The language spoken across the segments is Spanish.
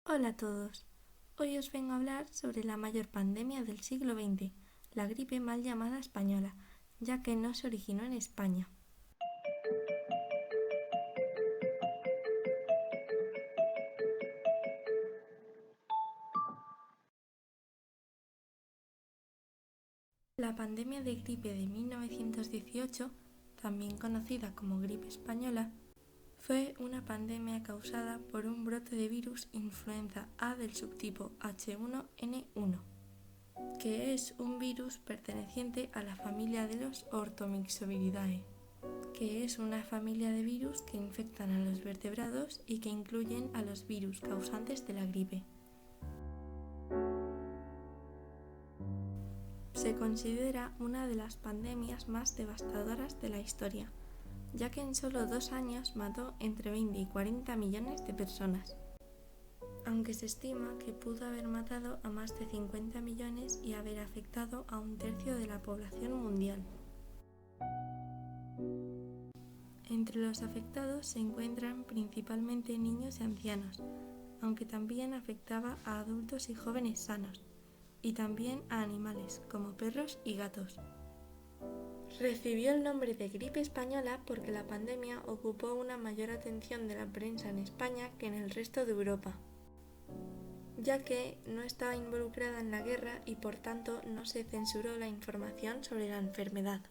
Hola a todos. Hoy os vengo a hablar sobre la mayor pandemia del siglo XX, la gripe mal llamada española, ya que no se originó en España. La pandemia de gripe de 1918, también conocida como gripe española, fue una pandemia causada por un brote de virus influenza A del subtipo H1N1, que es un virus perteneciente a la familia de los Orthomyxoviridae, que es una familia de virus que infectan a los vertebrados y que incluyen a los virus causantes de la gripe. Se considera una de las pandemias más devastadoras de la historia, ya que en solo 2 años mató entre 20 y 40 millones de personas, aunque se estima que pudo haber matado a más de 50 millones y haber afectado a 1/3 de la población mundial. Entre los afectados se encuentran principalmente niños y ancianos, aunque también afectaba a adultos y jóvenes sanos, y también a animales como perros y gatos. Recibió el nombre de gripe española porque la pandemia ocupó una mayor atención de la prensa en España que en el resto de Europa, ya que no estaba involucrada en la guerra y por tanto no se censuró la información sobre la enfermedad.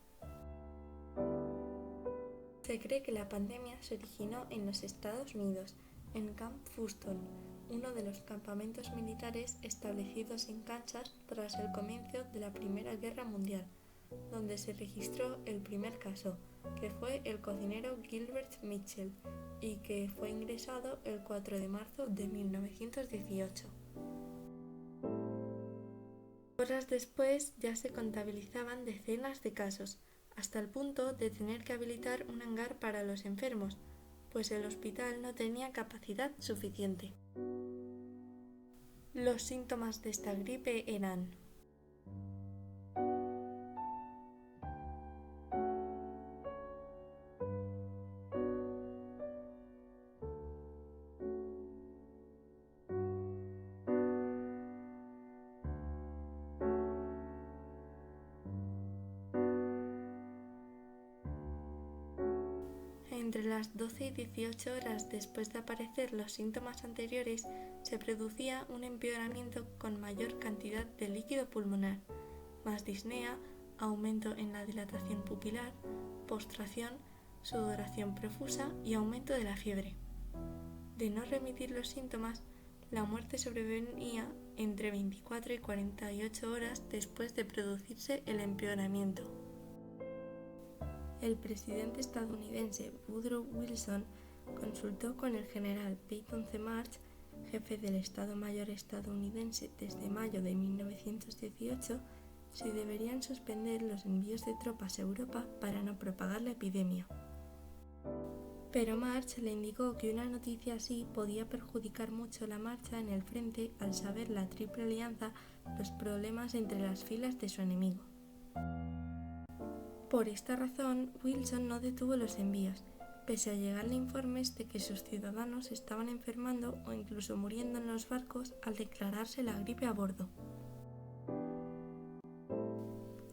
Se cree que la pandemia se originó en los Estados Unidos, en Camp Funston, uno de los campamentos militares establecidos en Kansas tras el comienzo de la Primera Guerra Mundial, donde se registró el primer caso, que fue el cocinero Gilbert Mitchell, y que fue ingresado el 4 de marzo de 1918. Horas después ya se contabilizaban decenas de casos, hasta el punto de tener que habilitar un hangar para los enfermos, pues el hospital no tenía capacidad suficiente. Los síntomas de esta gripe eran entre las 12 y 18 horas después de aparecer los síntomas anteriores, se producía un empeoramiento con mayor cantidad de líquido pulmonar, más disnea, aumento en la dilatación pupilar, postración, sudoración profusa y aumento de la fiebre. De no remitir los síntomas, la muerte sobrevenía entre 24 y 48 horas después de producirse el empeoramiento. El presidente estadounidense Woodrow Wilson consultó con el general Peyton C. March, jefe del Estado Mayor estadounidense desde mayo de 1918, si deberían suspender los envíos de tropas a Europa para no propagar la epidemia. Pero March le indicó que una noticia así podía perjudicar mucho la marcha en el frente al saber la Triple Alianza los problemas entre las filas de su enemigo. Por esta razón, Wilson no detuvo los envíos, pese a llegarle informes de que sus ciudadanos estaban enfermando o incluso muriendo en los barcos al declararse la gripe a bordo.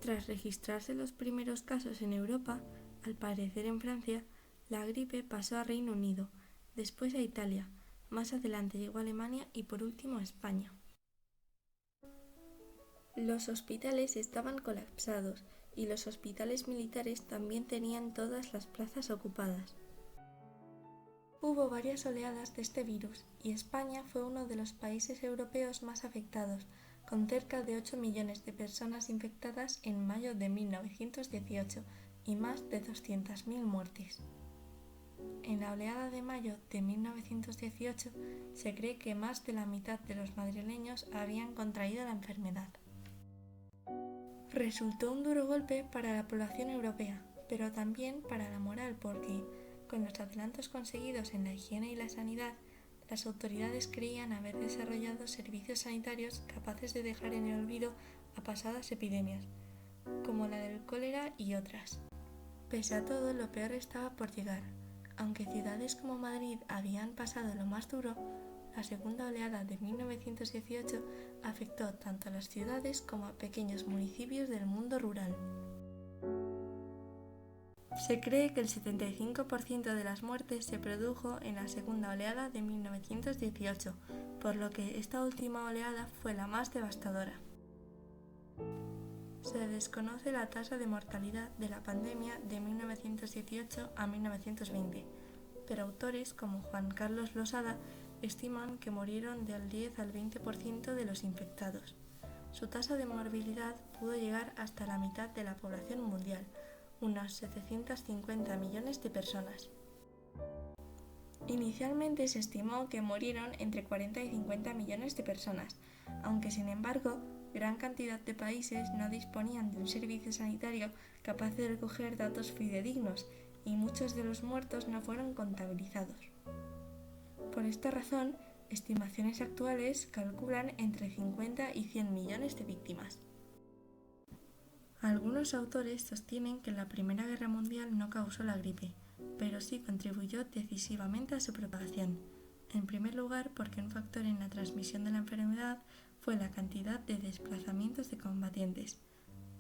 Tras registrarse los primeros casos en Europa, al parecer en Francia, la gripe pasó a Reino Unido, después a Italia, más adelante llegó a Alemania y por último a España. Los hospitales estaban colapsados y los hospitales militares también tenían todas las plazas ocupadas. Hubo varias oleadas de este virus y España fue uno de los países europeos más afectados, con cerca de 8 millones de personas infectadas en mayo de 1918 y más de 200.000 muertes. En la oleada de mayo de 1918 se cree que más de la mitad de los madrileños habían contraído la enfermedad. Resultó un duro golpe para la población europea, pero también para la moral porque, con los adelantos conseguidos en la higiene y la sanidad, las autoridades creían haber desarrollado servicios sanitarios capaces de dejar en el olvido a pasadas epidemias, como la del cólera y otras. Pese a todo, lo peor estaba por llegar. Aunque ciudades como Madrid habían pasado lo más duro, la segunda oleada de 1918 afectó tanto a las ciudades como a pequeños municipios del mundo rural. Se cree que el 75% de las muertes se produjo en la segunda oleada de 1918, por lo que esta última oleada fue la más devastadora. Se desconoce la tasa de mortalidad de la pandemia de 1918 a 1920, pero autores como Juan Carlos Losada estiman que murieron del 10 al 20% de los infectados. Su tasa de morbilidad pudo llegar hasta la mitad de la población mundial, unos 750 millones de personas. Inicialmente se estimó que murieron entre 40 y 50 millones de personas, aunque sin embargo, gran cantidad de países no disponían de un servicio sanitario capaz de recoger datos fidedignos y muchos de los muertos no fueron contabilizados. Por esta razón, estimaciones actuales calculan entre 50 y 100 millones de víctimas. Algunos autores sostienen que la Primera Guerra Mundial no causó la gripe, pero sí contribuyó decisivamente a su propagación. En primer lugar, porque un factor en la transmisión de la enfermedad fue la cantidad de desplazamientos de combatientes.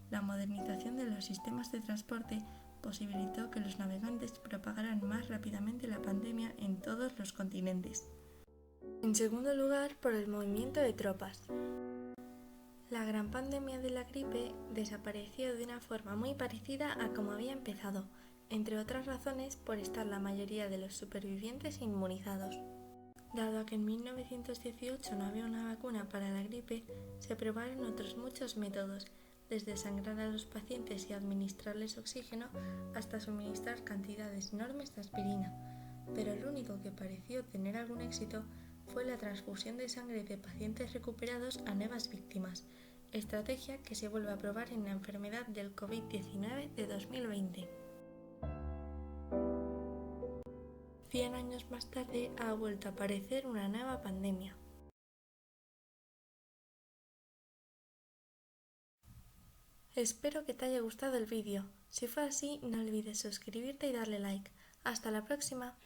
La modernización de los sistemas de transporte posibilitó que los navegantes propagaran más rápidamente la pandemia en todos los continentes. En segundo lugar, por el movimiento de tropas. La gran pandemia de la gripe desapareció de una forma muy parecida a como había empezado, entre otras razones por estar la mayoría de los supervivientes inmunizados. Dado que en 1918 no había una vacuna para la gripe, se probaron otros muchos métodos, desde sangrar a los pacientes y administrarles oxígeno hasta suministrar cantidades enormes de aspirina, pero el único que pareció tener algún éxito fue la transfusión de sangre de pacientes recuperados a nuevas víctimas, estrategia que se vuelve a probar en la enfermedad del COVID-19 de 2020. 100 años más tarde ha vuelto a aparecer una nueva pandemia. Espero que te haya gustado el vídeo. Si fue así, no olvides suscribirte y darle like. ¡Hasta la próxima!